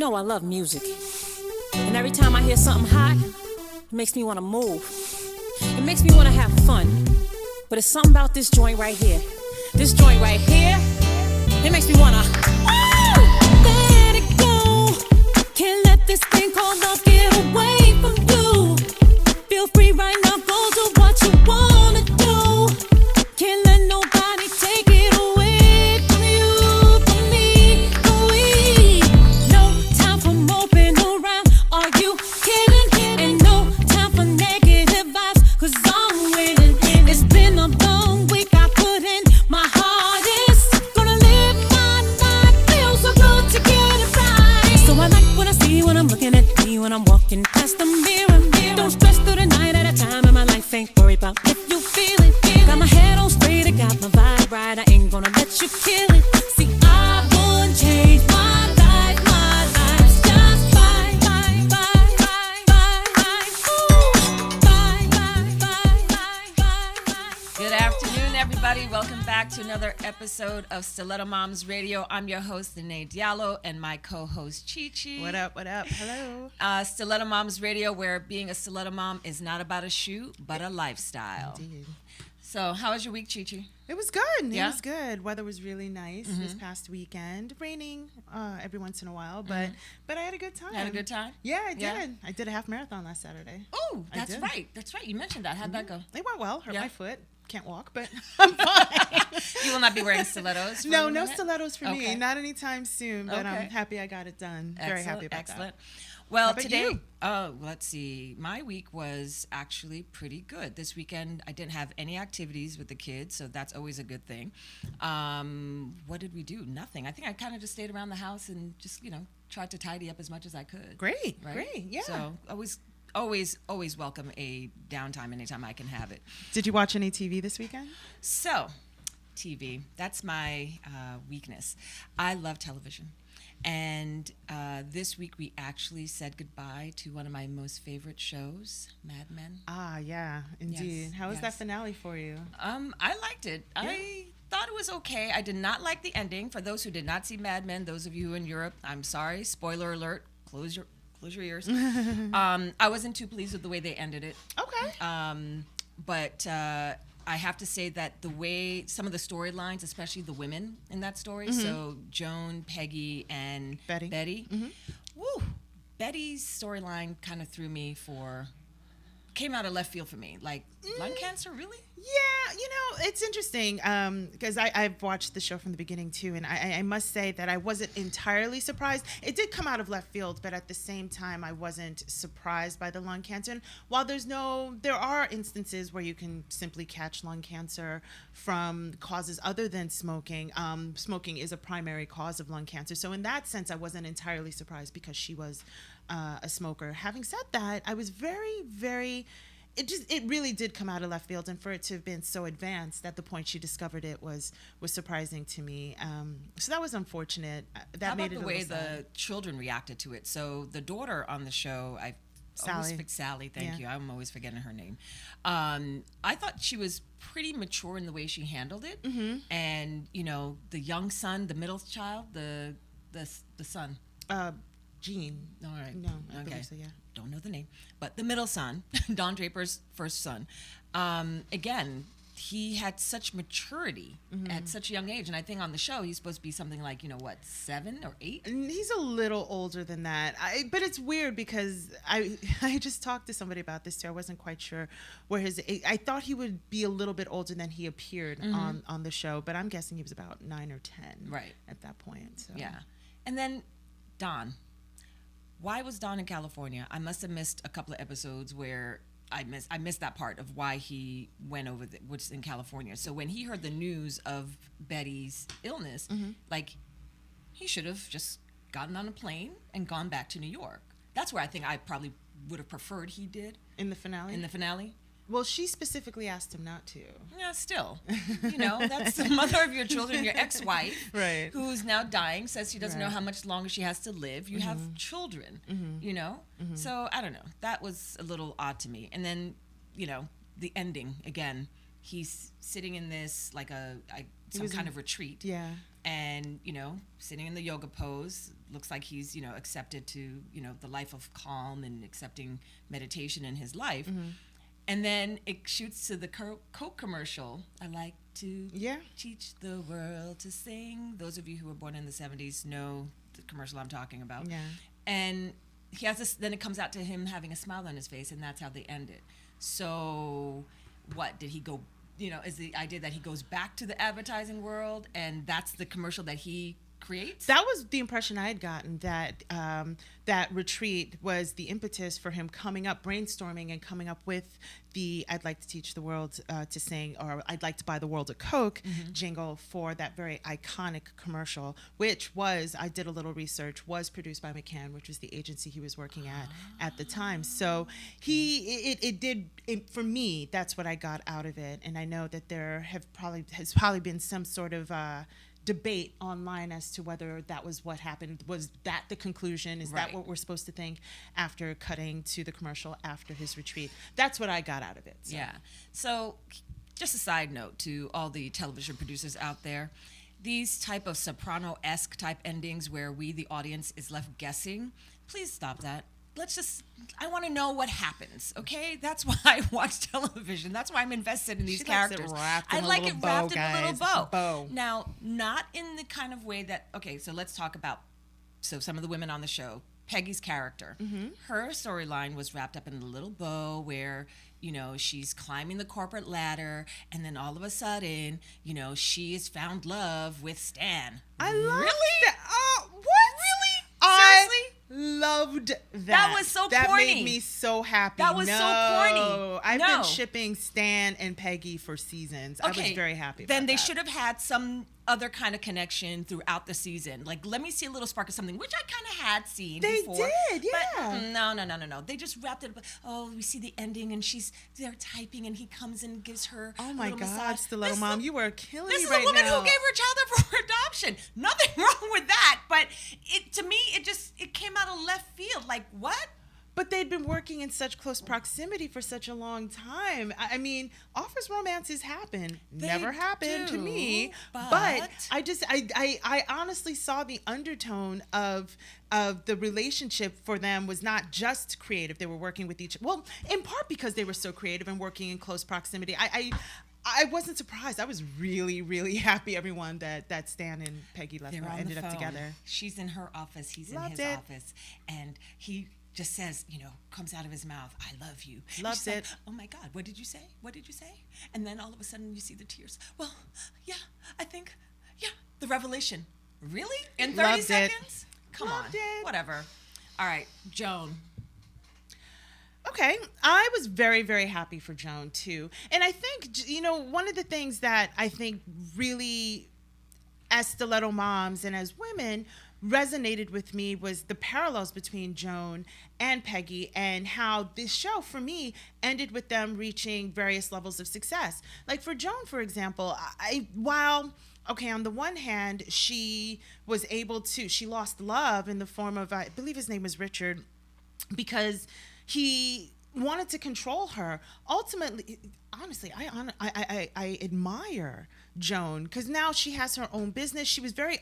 know I love music. And every time I hear something hot, it makes me want to move. It makes me want to have fun. But it's something about this joint right here. This joint right here, it makes me want to let it go. Can't let this thing called love get away from you. Feel free right now, go do what you want to do. Can't let nobody take it away from you, from me, from we. No time for moping around, are you kidding? Ain't no time for negative vibes, cause I'm winning. It's been a long week, I put in my hardest. Gonna live my life, feel so good to get it right. So I like what I see when I'm looking at me, when I'm walking past the mirror. Don't stress through the night at a time, and my life ain't worried about if you feel it. Got my head on straight, I got my vibe right, I ain't gonna let you kill it. See, I wouldn't change my life's just fine, fine, fine, fine, fine, ooh, fine, fine, fine, fine, fine. Good afternoon, everybody. Welcome back to another episode of Stiletto Moms Radio. I'm your host, Neneh Diallo, and my co-host, Chi-Chi. What up, what up? Hello. Stiletto Moms Radio, where being a stiletto mom is not about a shoe, but a lifestyle. Indeed. So, how was your week, Chi-Chi? It was good. Yeah? It was good. Weather was really nice this past weekend. Raining every once in a while, but I had a good time. Had a good time? Yeah, I did. Yeah? I did a half marathon last Saturday. Oh, I that's did. right. That's right. You mentioned that. How'd that go? It went well. Hurt Yeah? my foot. Can't walk, but I'm fine. You will not be wearing stilettos? For No a minute? stilettos for Okay. me. Not anytime soon, but Okay. I'm happy I got it done. Very happy about Excellent. that. Well, How about today, you? let's see. My week was actually pretty good. This weekend, I didn't have any activities with the kids, so that's always a good thing. What did we do? Nothing. I think I kind of just stayed around the house and just, tried to tidy up as much as I could. Great, Right? great, yeah. So always welcome a downtime anytime I can have it. Did you watch any TV this weekend? So, TV, that's my weakness. I love television. And this week we actually said goodbye to one of my most favorite shows, Mad Men. Ah, yeah, indeed. Yes, How was yes. that finale for you? I liked it. Yeah. I thought it was okay. I did not like the ending. For those who did not see Mad Men, those of you who are in Europe, I'm sorry. Spoiler alert. Close your ears. I wasn't too pleased with the way they ended it. Okay. But I have to say that the way some of the storylines, especially the women in that story, so Joan, Peggy, and Betty. Woo! Betty's storyline kind of came out of left field for me. Like, lung cancer, really? Yeah, it's interesting because I've watched the show from the beginning too, and I must say that I wasn't entirely surprised. It did come out of left field, but at the same time, I wasn't surprised by the lung cancer. And while there are instances where you can simply catch lung cancer from causes other than smoking. Smoking is a primary cause of lung cancer. So in that sense, I wasn't entirely surprised because she was a smoker. Having said that, I was very, very... It really did come out of left field, and for it to have been so advanced at the point she discovered it was surprising to me. So that was unfortunate. That How made about it the a way little sad. the children reacted to it? So the daughter on the show, Sally, thank you. I'm always forgetting her name. I thought she was pretty mature in the way she handled it. And, the young son, the middle child, the son. Gene. All right. No, I Okay. believe so, yeah. Don't know the name. But the middle son, Don Draper's first son, again, he had such maturity at such a young age. And I think on the show, he's supposed to be something like, 7 or 8? And he's a little older than that. But it's weird because I just talked to somebody about this too. I wasn't quite sure where I thought he would be a little bit older than he appeared on the show, but I'm guessing he was about 9 or 10 Right. at that point. So. Yeah. And then Don. Why was Don in California? I must have missed a couple of episodes where I missed that part of why he went over, which is in California. So when he heard the news of Betty's illness, he should have just gotten on a plane and gone back to New York. That's where I think I probably would have preferred he did. In the finale? Well, she specifically asked him not to. Yeah, still. That's the mother of your children, your ex-wife, Right. who's now dying, says she doesn't know Right. how much longer she has to live. You have children, So, I don't know. That was a little odd to me. And then, the ending, again, he's sitting in this, some kind of retreat. Yeah. And, sitting in the yoga pose, looks like he's, accepted to, the life of calm and accepting meditation in his life. Mm-hmm. And then it shoots to the Coke commercial. I like to teach the world to sing. Those of you who were born in the 70s know the commercial I'm talking about. Yeah. And he has this, then it comes out to him having a smile on his face, and that's how they end it. So what, did he go, is the idea that he goes back to the advertising world and that's the commercial that he creates? That was the impression I had gotten, that that retreat was the impetus for him coming up, brainstorming and coming up with the I'd like to teach the world to sing, or I'd like to buy the world a Coke jingle for that very iconic commercial, which was, I did a little research, was produced by McCann, which was the agency he was working at the time. So for me, that's what I got out of it. And I know that there has probably been some sort of debate online as to whether that was what happened. Was that the conclusion? Is that what we're supposed to think after cutting to the commercial after his retreat? That's what I got out of it. So. Yeah. So just a side note to all the television producers out there, these type of Soprano-esque type endings where we, the audience, is left guessing, please stop that. I want to know what happens, okay? That's why I watch television. That's why I'm invested in these characters. I like it wrapped in a little bow. Now, not in the kind of way that, okay, so let's talk about, some of the women on the show. Peggy's character, her storyline was wrapped up in a little bow where, she's climbing the corporate ladder, and then all of a sudden, she has found love with Stan. I love that. Oh, what? Really? Seriously? Loved that. That was so that corny. That made me so happy. That was so corny. I've been shipping Stan and Peggy for seasons. Okay, I was very happy about then they that. should have had some other kind of connection throughout the season. Like, let me see a little spark of something, which I kind of had seen before. They did, yeah. But no. They just wrapped it up. Oh, we see the ending, and they're typing, and he comes and gives her oh my a little God, massage. Stiletto Mom, you are killing me right now. This is a woman who gave her child up for adoption. Nothing wrong with that, but to me, it came out of left field. Like, what? But they'd been working in such close proximity for such a long time. I mean, offers romances happen. Never happened to me. But I honestly saw the undertone of the relationship for them was not just creative. They were working with well, in part because they were so creative and working in close proximity. I wasn't surprised. I was really, really happy, everyone, that Stan and Peggy ended up together. She's in her office. He's Loved in his it. office. And he just says, comes out of his mouth, I love you. Loved it. Like, oh my God, what did you say? What did you say? And then all of a sudden you see the tears. Well, yeah, I think, the revelation. Really? In 30 Loved seconds? it. Come Loved on. it. Whatever. All right, Joan. Okay, I was very, very happy for Joan too. And I think, one of the things that I think really, as Stiletto Moms and as women, resonated with me was the parallels between Joan and Peggy, and how this show, for me, ended with them reaching various levels of success. Like for Joan, for example, on the one hand, she lost love in the form of, I believe his name was Richard, because he wanted to control her. Ultimately, honestly, I admire Joan, because now she has her own business. She was very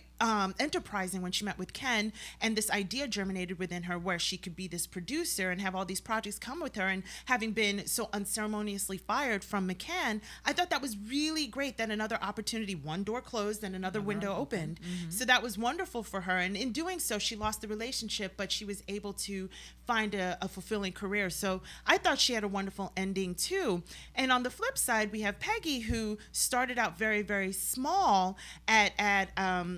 enterprising when she met with Ken, and this idea germinated within her where she could be this producer and have all these projects come with her. And having been so unceremoniously fired from McCann, I thought that was really great, that another opportunity, one door closed and another window opened. So that was wonderful for her. And in doing so, she lost the relationship, but she was able to find a fulfilling career. So I thought she had a wonderful ending too. And on the flip side, we have Peggy, who started out very, very small at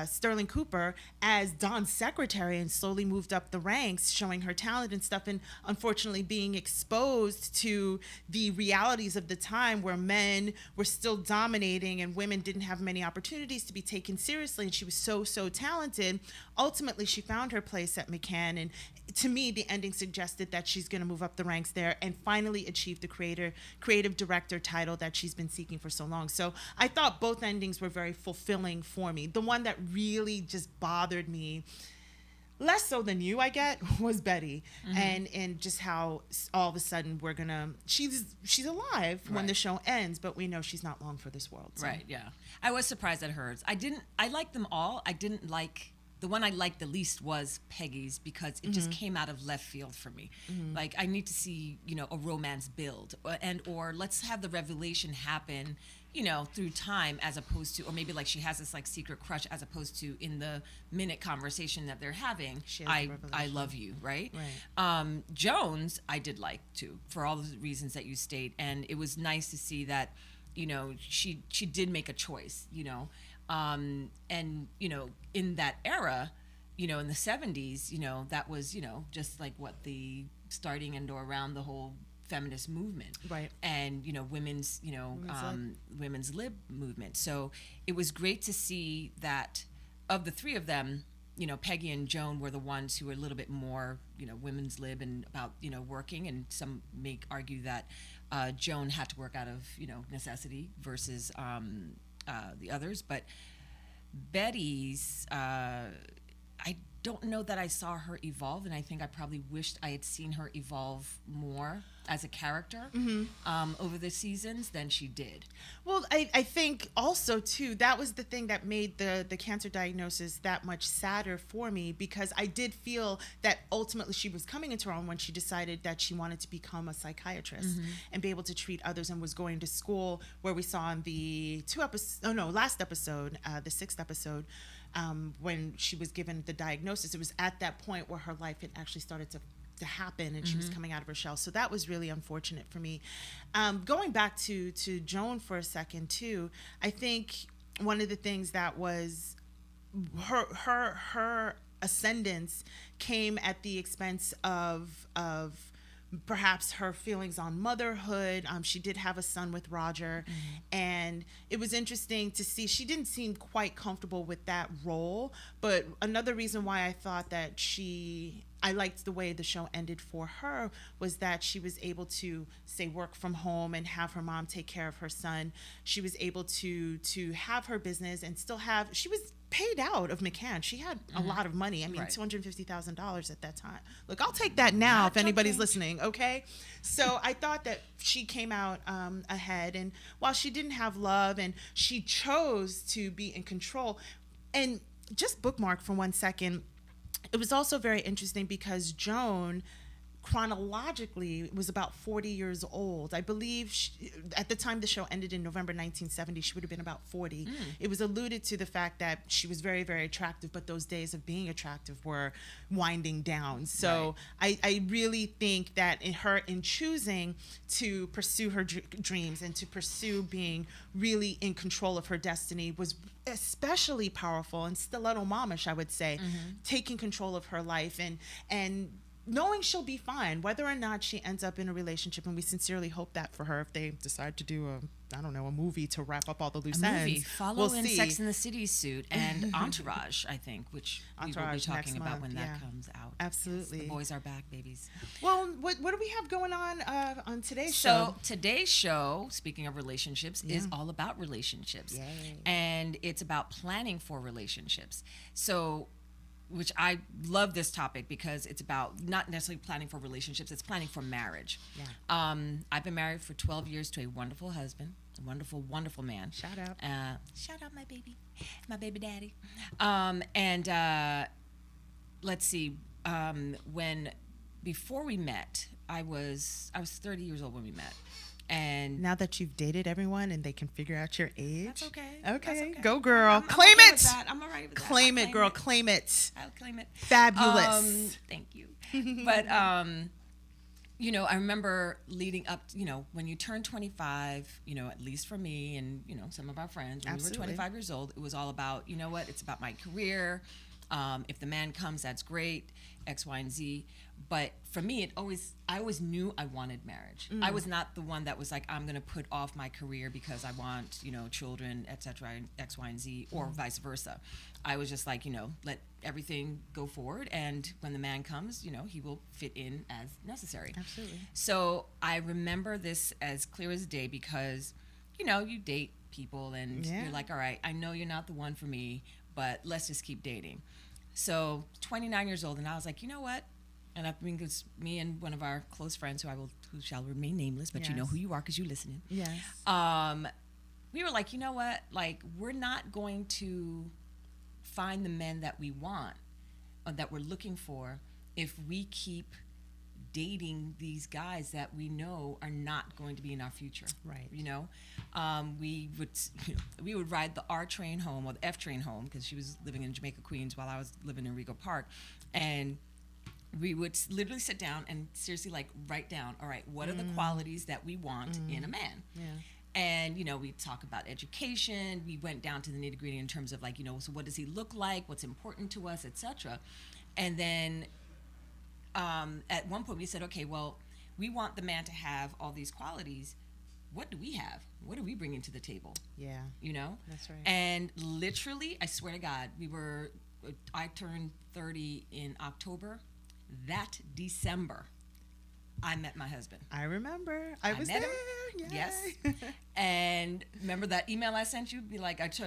Sterling Cooper as Don's secretary, and slowly moved up the ranks, showing her talent and stuff, and unfortunately being exposed to the realities of the time where men were still dominating and women didn't have many opportunities to be taken seriously. And she was so talented. Ultimately, she found her place at McCann, and to me, the ending suggested that she's going to move up the ranks there and finally achieve the creative director title that she's been seeking for so long. So I thought both endings were very fulfilling for me. The one that really just bothered me, less so than you, I get, was Betty, and just how all of a sudden she's alive when the show ends, but we know she's not long for this world. So. Right. Yeah. I was surprised at hers. I liked them all. I didn't like. The one I liked the least was Peggy's because it just came out of left field for me. Like, I need to see, a romance build, or let's have the revelation happen, through time, as opposed to, or maybe like she has this like secret crush, as opposed to in the minute conversation that they're having, I love you, right? Joan's I did like too, for all the reasons that you state, and it was nice to see that, she did make a choice, and in that era, in the 70s, that was, just like what the starting and or around the whole feminist movement, right? And women's lib movement. So it was great to see that of the three of them, Peggy and Joan were the ones who were a little bit more, women's lib and about, working, and some may argue that Joan had to work out of, necessity versus the others. But Betty's, I don't know that I saw her evolve, and I think I probably wished I had seen her evolve more as a character over the seasons than she did. Well, I think also too, that was the thing that made the cancer diagnosis that much sadder for me, because I did feel that ultimately she was coming into her own when she decided that she wanted to become a psychiatrist and be able to treat others, and was going to school, where we saw in the last episode, the 6th episode, when she was given the diagnosis. It was at that point where her life had actually started to happen, and she was coming out of her shell. So that was really unfortunate for me. Going back to Joan for a second too, I think one of the things that was her ascendance came at the expense of perhaps her feelings on motherhood. She did have a son with Roger, and it was interesting to see she didn't seem quite comfortable with that role. But another reason why I thought that I liked the way the show ended for her was that she was able to, say, work from home and have her mom take care of her son. She was able to have her business and still she was paid out of McCann. She had a lot of money. I mean, $250,000 at that time. Look, I'll take that now if anybody's listening, okay? So I thought that she came out ahead, and while she didn't have love, and she chose to be in control. And just bookmark for 1 second, it was also very interesting because Joan chronologically was about 40 years old. I believe at the time the show ended in November 1970, she would have been about 40. It was alluded to the fact that she was very, very attractive, but those days of being attractive were winding down. So I really think that in choosing to pursue her dreams and to pursue being really in control of her destiny was especially powerful and stiletto momish, I would say, taking control of her life and knowing she'll be fine, whether or not she ends up in a relationship. And we sincerely hope that for her, if they decide to do a movie to wrap up all the loose ends. Follow in Sex and the City suit and Entourage, I think, which we will be talking about when that comes out. Absolutely. Yes, the boys are back, babies. Well, what do we have going on today's show? So today's show, speaking of relationships, is all about relationships. Yay. And it's about planning for relationships. So, which I love this topic because it's about not necessarily planning for relationships, it's planning for marriage. Yeah. I've been married for 12 years to a wonderful husband, a wonderful, wonderful man. Shout out. Shout out my baby daddy. Let's see, before we met, I was 30 years old when we met. And now that you've dated everyone and they can figure out your age, that's okay. Okay, go girl, claim okay it. With that. I'm all right with that. Claim it, girl, claim it. I'll claim it. Fabulous. Thank you. But I remember leading up, when you turn 25, at least for me and some of our friends, when we were 25 years old, it was all about, it's about my career. If the man comes, that's great, X, Y, and Z. But for me, I always knew I wanted marriage. I was not the one that was like, I'm going to put off my career because I want, children, et cetera, X, Y, and Z, or vice versa. I was just like, let everything go forward. And when the man comes, he will fit in as necessary. Absolutely. So I remember this as clear as day because, you date people and you're like, all right, I know you're not the one for me, but let's just keep dating. So 29 years old, and I was like, you know what? And I mean, because me and one of our close friends, who shall remain nameless, but you know who you are because you're listening. Yes. We were like, you know what? Like, we're not going to find the men that we want or that we're looking for if we keep dating these guys that we know are not going to be in our future. Right. You know, we would ride the R train home or the F train home because she was living in Jamaica, Queens, while I was living in Rego Park, and we would literally sit down and seriously like write down, all right, what are the qualities that we want in a man? Yeah. And, you know, we talk about education. We went down to the nitty gritty in terms of like, you know, so what does he look like? What's important to us, etc. And then at one point we said, okay, well, we want the man to have all these qualities. What do we have? What are we bringing to the table? Yeah. You know? That's right. And literally, I swear to God, I turned 30 in October. That December, I met my husband. I remember. I was met there. him. Yay. Yes. And remember that email I sent you?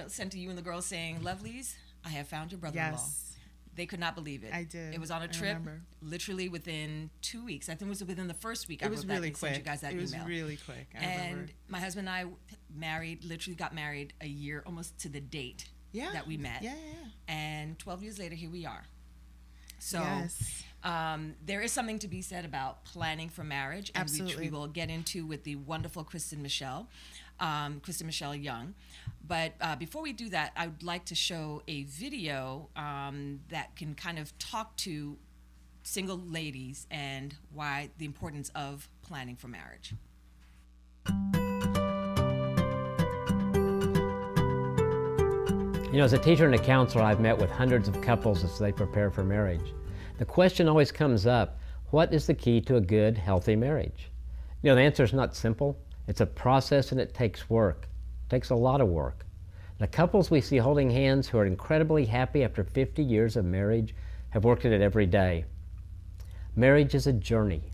Sent to you and the girls saying, "Lovelies, I have found your brother-in-law." Yes. They could not believe it. I did. It was on a I trip. remember. Literally within 2 weeks. I think it was within the first week. It was really quick. Sent you guys that it was email. really quick. I and remember. my husband and I literally got married a year, almost to the date that we met. Yeah. And 12 years later, here we are. So Yes. there is something to be said about planning for marriage, and which we will get into with the wonderful Kristin Michelle Young. But before we do that, I would like to show a video that can kind of talk to single ladies and why the importance of planning for marriage. You know, as a teacher and a counselor, I've met with hundreds of couples as they prepare for marriage. The question always comes up, what is the key to a good, healthy marriage? You know, the answer is not simple. It's a process and it takes work. It takes a lot of work. The couples we see holding hands who are incredibly happy after 50 years of marriage have worked at it every day. Marriage is a journey.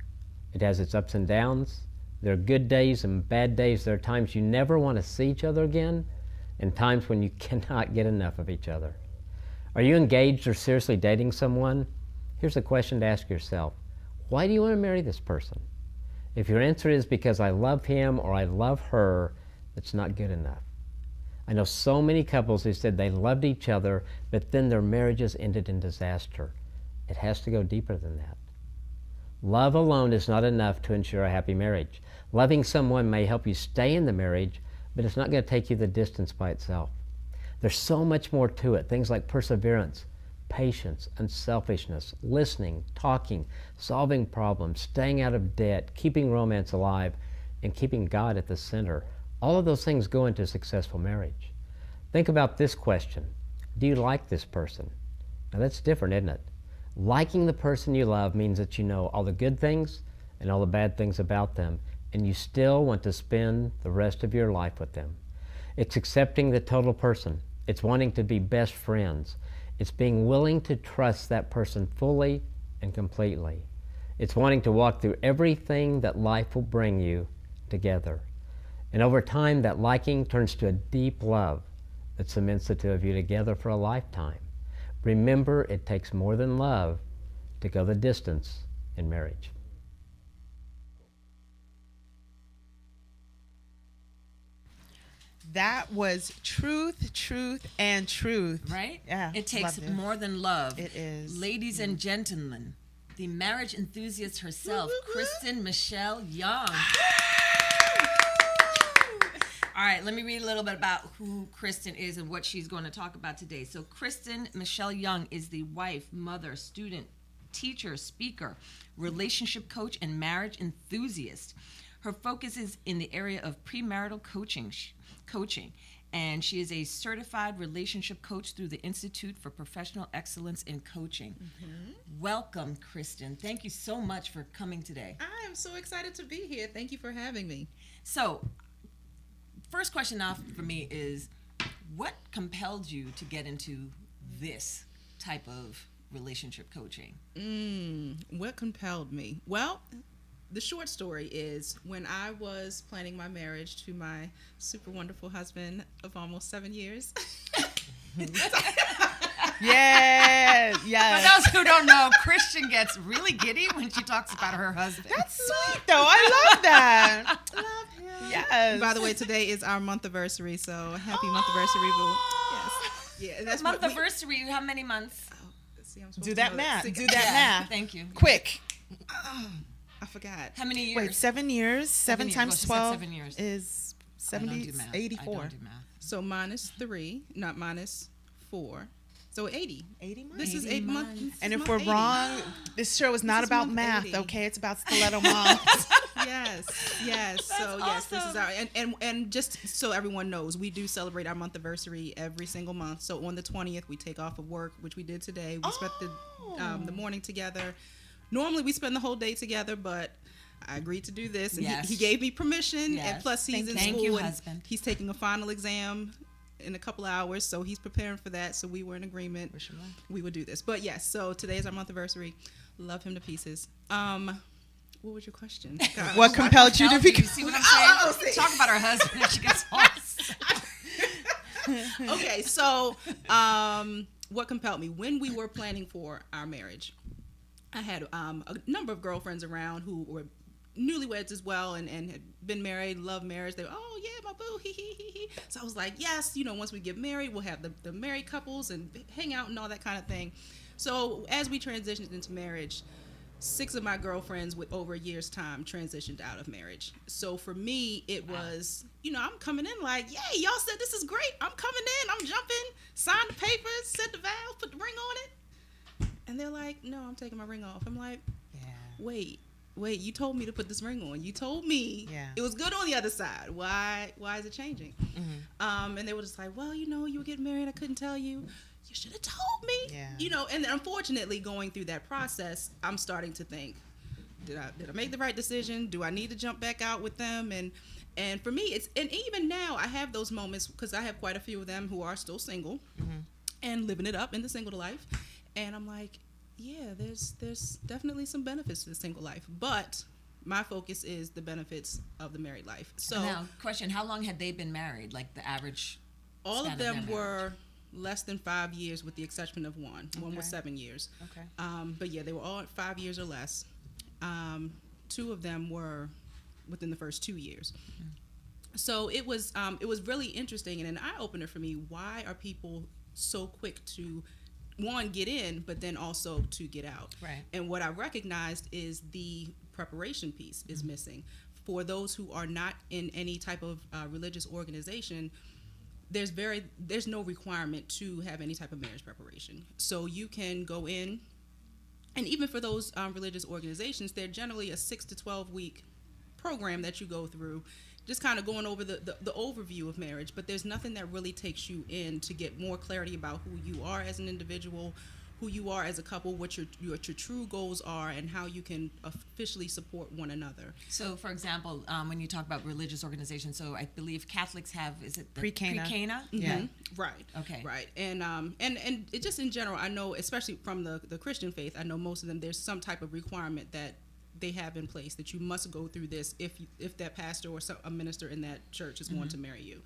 It has its ups and downs. There are good days and bad days. There are times you never want to see each other again, and times when you cannot get enough of each other. Are you engaged or seriously dating someone? Here's a question to ask yourself. Why do you want to marry this person? If your answer is because I love him or I love her, it's not good enough. I know so many couples who said they loved each other, but then their marriages ended in disaster. It has to go deeper than that. Love alone is not enough to ensure a happy marriage. Loving someone may help you stay in the marriage, but it's not going to take you the distance by itself. There's so much more to it. Things like perseverance, patience, unselfishness, listening, talking, solving problems, staying out of debt, keeping romance alive, and keeping God at the center. All of those things go into a successful marriage. Think about this question. Do you like this person? Now that's different, isn't it? Liking the person you love means that you know all the good things and all the bad things about them, and you still want to spend the rest of your life with them. It's accepting the total person. It's wanting to be best friends. It's being willing to trust that person fully and completely. It's wanting to walk through everything that life will bring you together. And over time, that liking turns to a deep love that cements the two of you together for a lifetime. Remember, it takes more than love to go the distance in marriage. That was truth, and truth. Right? Yeah. It takes loved it. more than love. It is. Ladies and gentlemen, the marriage enthusiast herself, Kristin Michelle Young. All right, let me read a little bit about who Kristin is and what she's going to talk about today. So Kristin Michelle Young is the wife, mother, student, teacher, speaker, relationship coach, and marriage enthusiast. Her focus is in the area of premarital coaching, and she is a certified relationship coach through the Institute for Professional Excellence in Coaching. Mm-hmm. Welcome, Kristin. Thank you so much for coming today. I am so excited to be here. Thank you for having me. So, first question off for me is, what compelled you to get into this type of relationship coaching? What compelled me? Well, the short story is when I was planning my marriage to my super wonderful husband of almost 7 years. Yes, For yes. those who don't know, Kristin gets really giddy when she talks about her husband. That's sweet, though. I love that. I love him. Yes. By the way, today is our month anniversary, so happy month anniversary, boo. Yes. Yeah, that's month anniversary. How many months? See, I'm supposed Do to that know math. Six- Do that math. Thank you. Quick. I forgot. How many years? Wait, 7 years. 7 years. times Well, she said 12 7 years. is I don't 70, do math. 84. I don't do math. So -3, not -4. So 80. 80 months. This is 80 8 months. months. And if month we're 80. wrong, this show is not is about month math, 80. okay? It's about Stiletto Moms. Yes. So yes, this is our and just so everyone knows, we do celebrate our month anniversary every single month. So on the 20th, we take off of work, which we did today. We spent the morning together. Normally, we spend the whole day together, but I agreed to do this, and Yes. he gave me permission. Yes. And plus, he's in Thank school, you, and husband. he's taking a final exam in a couple of hours, so he's preparing for that. So we were in agreement. We would do this. But yes, so today is our month anniversary. Love him to pieces. What was your question? God. What compelled you to You become? see what I'm saying? Talk about her husband and she gets lost. Okay, so what compelled me when we were planning for our marriage? I had a number of girlfriends around who were newlyweds as well, and had been married, love marriage. They were, oh yeah, my boo, he he he he. So I was like, yes, once we get married, we'll have the married couples and hang out and all that kind of thing. So as we transitioned into marriage, 6 of my girlfriends with over a year's time transitioned out of marriage. So for me, it was, I'm coming in like, yay, y'all said this is great. I'm coming in, I'm jumping, sign the papers, said the vows, put the ring on it. And they're like, no, I'm taking my ring off. I'm like, wait, you told me to put this ring on. You told me it was good on the other side. Why is it changing? Mm-hmm. And they were just like, well, you were getting married. I couldn't tell you. You should have told me. Yeah. And unfortunately, going through that process, I'm starting to think, did I make the right decision? Do I need to jump back out with them? And for me, and even now, I have those moments because I have quite a few of them who are still single and living it up in the single life. And I'm like, yeah, there's definitely some benefits to the single life, but my focus is the benefits of the married life. So now, question: how long had they been married? Like the average? All span of them their were marriage? less than 5 years, with the exception of one. One was 7 years. Okay. But yeah, they were all 5 years or less. 2 of them were within the first 2 years. So it was really interesting and an eye opener for me. Why are people so quick to one, get in, but then also to get out? Right. And what I recognized is the preparation piece is missing. For those who are not in any type of religious organization, there's no requirement to have any type of marriage preparation. So you can go in, and even for those religious organizations, they're generally a 6 to 12 week program that you go through, just kind of going over the overview of marriage. But there's nothing that really takes you in to get more clarity about who you are as an individual, who you are as a couple, what your true goals are, and how you can officially support one another. So, for example, when you talk about religious organizations, so I believe Catholics have, is it the Pre-Cana. Pre-Cana? Yeah. Mm-hmm. Right. Okay. Right. And it just in general, I know, especially from the Christian faith, I know most of them, there's some type of requirement that they have in place that you must go through this if that pastor or a minister in that church is going to marry you.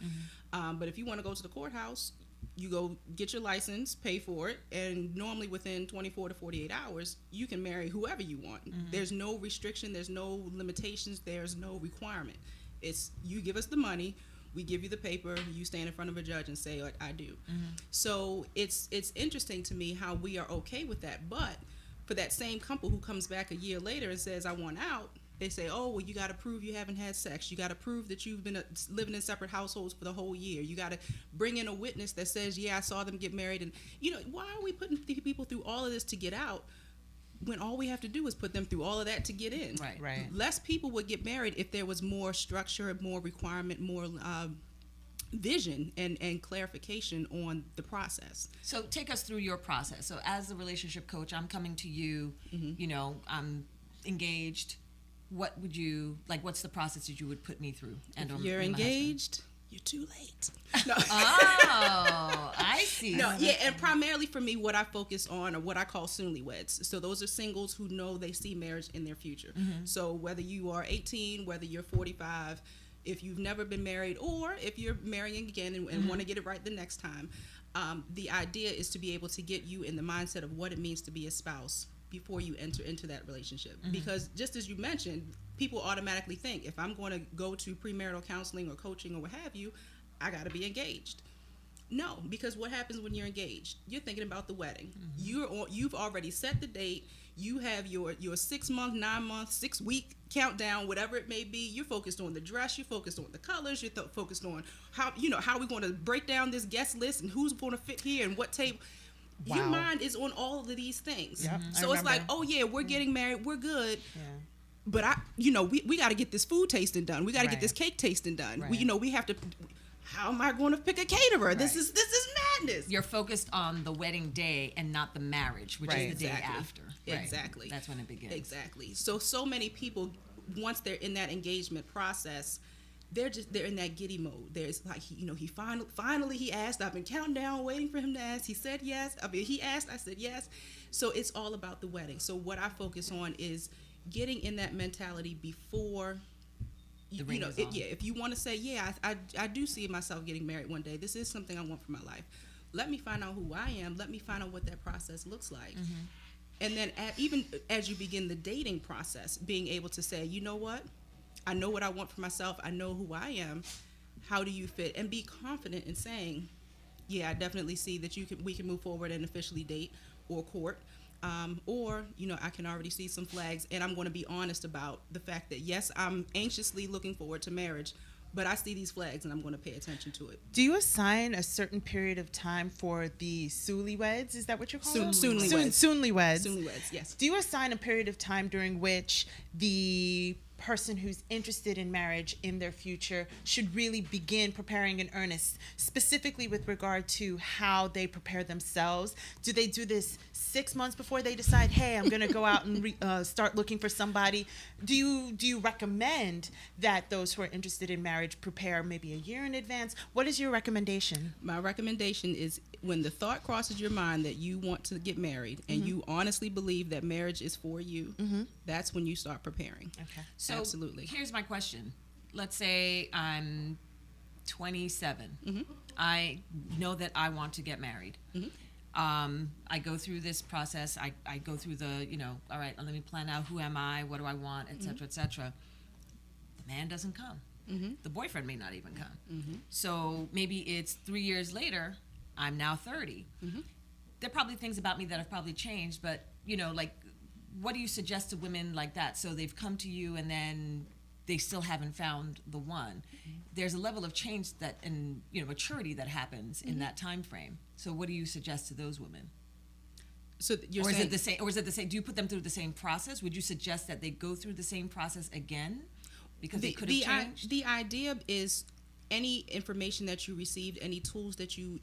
But if you want to go to the courthouse, you go get your license, pay for it, and normally within 24 to 48 hours, you can marry whoever you want. There's no restriction, there's no limitations, there's no requirement. It's you give us the money, we give you the paper, you stand in front of a judge and say, I do. So it's interesting to me how we are okay with that. But for that same couple who comes back a year later and says, I want out, they say, oh, well, you got to prove you haven't had sex. You got to prove that you've been living in separate households for the whole year. You got to bring in a witness that says, yeah, I saw them get married. And, why are we putting people through all of this to get out when all we have to do is put them through all of that to get in? Right. Less people would get married if there was more structure, more requirement, more vision and clarification on the process. So take us through your process. So as a relationship coach, I'm coming to you, I'm engaged. What would you, what's the process that you would put me through? And If you're engaged, you're too late. No. Oh, I see. No, yeah, and primarily for me, what I focus on are what I call soonly-weds. So those are singles who know they see marriage in their future. So whether you are 18, whether you're 45, if you've never been married, or if you're marrying again and want to get it right the next time, The idea is to be able to get you in the mindset of what it means to be a spouse before you enter into that relationship. Because just as you mentioned, people automatically think if I'm going to go to premarital counseling or coaching or what have you, I got to be engaged. No, because what happens when you're engaged? You're thinking about the wedding. You've already set the date. You have your 6 month, 9 month, 6 week countdown, whatever it may be. You're focused on the dress. You're focused on the colors. You're focused on how we're going to break down this guest list and who's going to fit here and what table. Wow. Your mind is on all of these things. Yep, So it's like, oh yeah, we're getting married. We're good. Yeah. But we got to get this food tasting done. We got to get this cake tasting done. Right. We have to. How am I going to pick a caterer? This is madness. You're focused on the wedding day and not the marriage, which is the day after. Right. Exactly. That's when it begins. Exactly. So many people, once they're in that engagement process, they're in that giddy mode. There's like he finally he asked. I've been counting down, waiting for him to ask. He said yes. He asked. I said yes. So it's all about the wedding. So what I focus on is getting in that mentality before. If you want to say, I do see myself getting married one day. This is something I want for my life. Let me find out who I am. Let me find out what that process looks like. And then even as you begin the dating process, being able to say, you know what? I know what I want for myself. I know who I am. How do you fit? And be confident in saying, I definitely see that we can move forward and officially date or court. Or I can already see some flags, and I'm going to be honest about the fact that yes, I'm anxiously looking forward to marriage, but I see these flags and I'm going to pay attention to it. Do you assign a certain period of time for the soonlyweds? Is that what you're calling them? Soonlyweds. Soonlyweds. Soonlyweds, yes. Do you assign a period of time during which the person who's interested in marriage in their future should really begin preparing in earnest, specifically with regard to how they prepare themselves? Do they do this 6 months before they decide, hey, I'm going to go out and start looking for somebody? Do you recommend that those who are interested in marriage prepare maybe a year in advance? What is your recommendation? My recommendation is when the thought crosses your mind that you want to get married and you honestly believe that marriage is for you, that's when you start preparing. Okay. So absolutely. Here's my question. Let's say I'm 27. I know that I want to get married. I go through this process. I go through the, all right, let me plan out who am I, what do I want, et cetera, et cetera. The man doesn't come. The boyfriend may not even come. So maybe it's 3 years later, I'm now 30. There are probably things about me that have probably changed, but, what do you suggest to women like that? So they've come to you and then they still haven't found the one. There's a level of change and maturity that happens in that time frame. So what do you suggest to those women? So Or is it the same? Do you put them through the same process? Would you suggest that they go through the same process again because they could have changed? The idea is any information that you received, any tools that you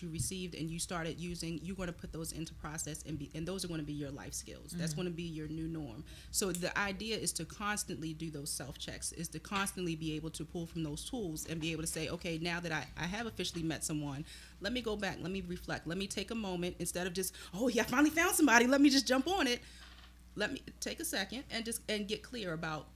received and you started using, you're going to put those into process and those are going to be your life skills. That's going to be your new norm. So the idea is to constantly do those self-checks, is to constantly be able to pull from those tools and be able to say, okay, now that I have officially met someone, let me go back, let me reflect, let me take a moment instead of just, I finally found somebody, let me just jump on it. Let me take a second and get clear about,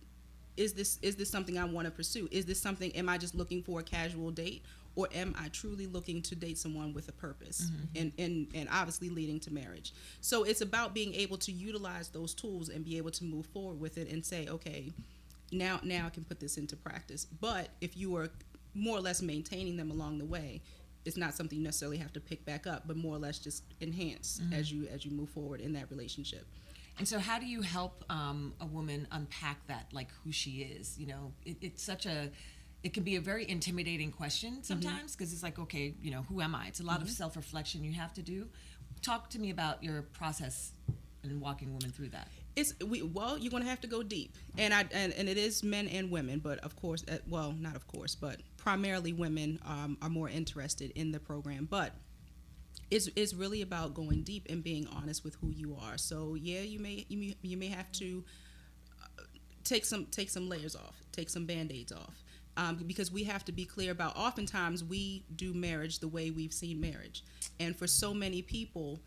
is this something I want to pursue? Is this something, am I just looking for a casual date, or am I truly looking to date someone with a purpose and obviously leading to marriage? So it's about being able to utilize those tools and be able to move forward with it and say, okay, now I can put this into practice. But if you are more or less maintaining them along the way, it's not something you necessarily have to pick back up, but more or less just enhance as you move forward in that relationship. And so how do you help a woman unpack that, like who she is? It's it can be a very intimidating question sometimes because it's like, okay, who am I? It's a lot of self-reflection you have to do. Talk to me about your process in walking women through that. You're going to have to go deep. And it is men and women, but of course, not of course, but primarily women are more interested in the program. But it's really about going deep and being honest with who you are. So you may have to take some layers off, take some Band-Aids off, because we have to be clear about, oftentimes we do marriage the way we've seen marriage, and for so many people,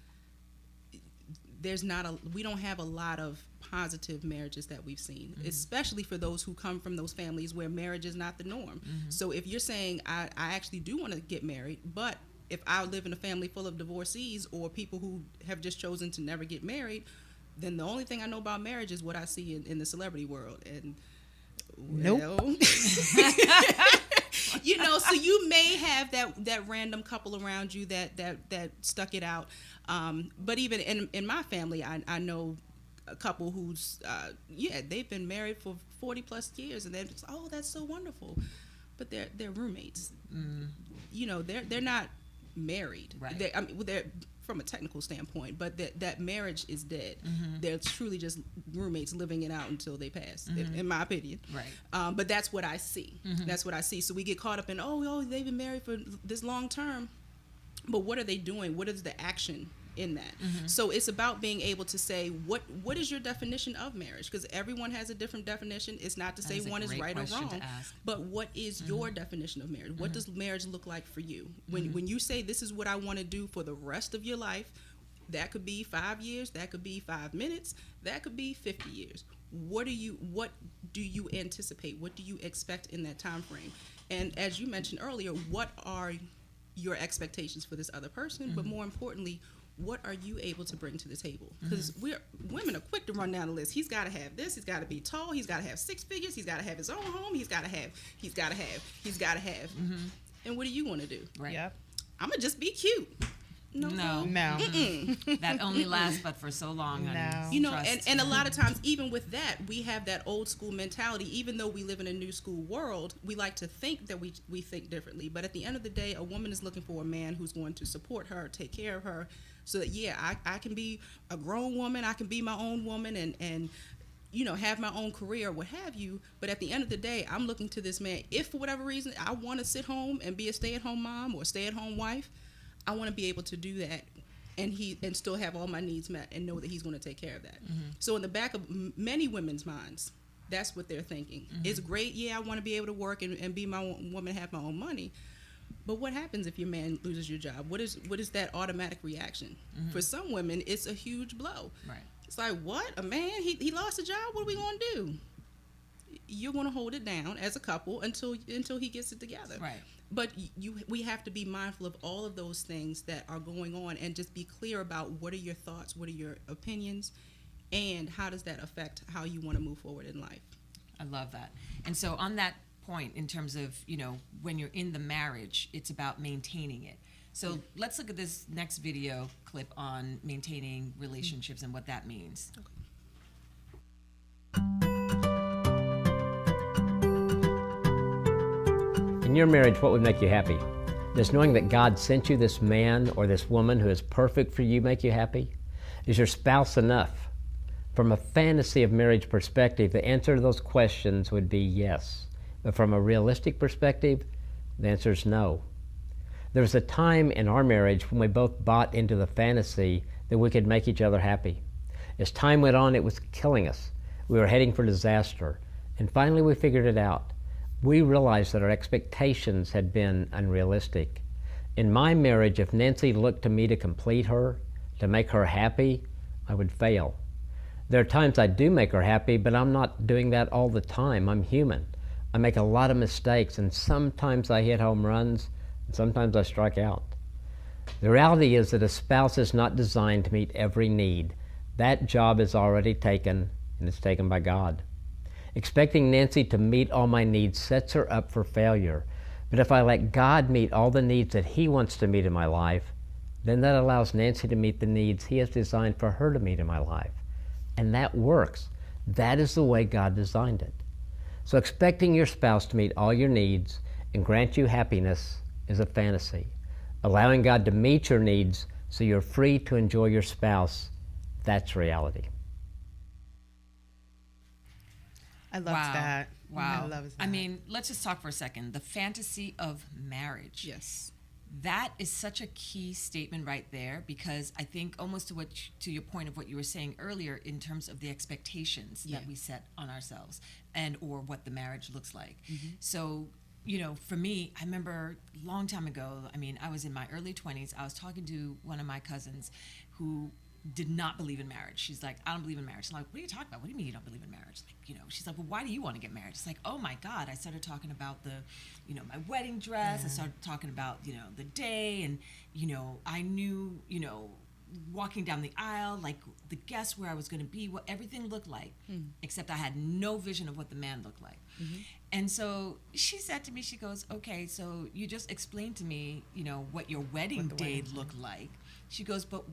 we don't have a lot of positive marriages that we've seen, especially for those who come from those families where marriage is not the norm. So if you're saying I actually do want to get married, but if I live in a family full of divorcees or people who have just chosen to never get married, then the only thing I know about marriage is what I see in the celebrity world. And well, Nope. you know, so you may have that random couple around you that stuck it out. But even in my family, I know a couple who's they've been married for 40 plus years, and they're just, oh, that's so wonderful, but they're roommates. You know, they're not married. Right. They're from a technical standpoint, but that marriage is dead. They're truly just roommates living it out until they pass, in my opinion. Right. But that's what I see. That's what I see. So we get caught up in, oh, they've been married for this long term, but what are they doing? What is the action in that? So it's about being able to say, what is your definition of marriage? Because everyone has a different definition. It's not to say one is right or wrong, but what is your definition of marriage? What does marriage look like for you? When you say, this is what I want to do for the rest of your life, that could be 5 years, that could be 5 minutes, that could be 50 years. What do you anticipate? What do you expect in that time frame? And as you mentioned earlier, what are your expectations for this other person? But more importantly, what are you able to bring to the table? Because women are quick to run down the list. He's got to have this. He's got to be tall. He's got to have 6 figures. He's got to have his own home. He's got to have. And what do you want to do? Right. Yep. I'm gonna just be cute. No. That only lasts but for so long, honey. No. You know, Trust. and a lot of times, even with that, we have that old school mentality. Even though we live in a new school world, we like to think that we think differently. But at the end of the day, a woman is looking for a man who's going to support her, take care of her, so that, I can be a grown woman, I can be my own woman, and you know, have my own career, what have you. But at the end of the day, I'm looking to this man. If for whatever reason I want to sit home and be a stay-at-home mom or stay-at-home wife, I want to be able to do that, and still have all my needs met, and know that he's going to take care of that. So in the back of many women's minds, that's what they're thinking. It's great, I want to be able to work and be my own woman, have my own money. But what happens if your man loses your job? What is that automatic reaction? For some women, it's a huge blow. Right. It's like, what? A man, he lost a job? What are we going to do? You're going to hold it down as a couple until he gets it together. Right. But we have to be mindful of all of those things that are going on, and just be clear about what are your thoughts, what are your opinions, and how does that affect how you want to move forward in life. I love that. And so on that point, in terms of, you know, when you're in the marriage, it's about maintaining it. So let's look at this next video clip on maintaining relationships and what that means. In your marriage, what would make you happy? Does knowing that God sent you this man or this woman who is perfect for you make you happy? Is your spouse enough? From a fantasy of marriage perspective, the answer to those questions would be yes. But from a realistic perspective, the answer is no. There was a time in our marriage when we both bought into the fantasy that we could make each other happy. As time went on, it was killing us. We were heading for disaster. And finally we figured it out. We realized that our expectations had been unrealistic. In my marriage, if Nancy looked to me to complete her, to make her happy, I would fail. There are times I do make her happy, but I'm not doing that all the time. I'm human. I make a lot of mistakes, and sometimes I hit home runs, and sometimes I strike out. The reality is that a spouse is not designed to meet every need. That job is already taken, and it's taken by God. Expecting Nancy to meet all my needs sets her up for failure. But if I let God meet all the needs that He wants to meet in my life, then that allows Nancy to meet the needs He has designed for her to meet in my life. And that works. That is the way God designed it. So expecting your spouse to meet all your needs and grant you happiness is a fantasy. Allowing God to meet your needs so you're free to enjoy your spouse, that's reality. I loved that. Wow. I love that. I mean, let's just talk for a second. The fantasy of marriage. Yes. That is such a key statement right there, because I think almost to your point of what you were saying earlier in terms of the expectations that we set on ourselves and or what the marriage looks like. So, you know, for me, I remember a long time ago, I mean, I was in my early 20s. I was talking to one of my cousins who did not believe in marriage. She's like, I don't believe in marriage. I'm like, what are you talking about? What do you mean you don't believe in marriage? Like, she's like, well, why do you want to get married? It's like, oh my God. I started talking about my wedding dress. I started talking about, the day, and, I knew, walking down the aisle, like the guests where I was going to be, what everything looked like, except I had no vision of what the man looked like. And so she said to me, she goes, okay, so you just explained to me, what your wedding day looked like. She goes, but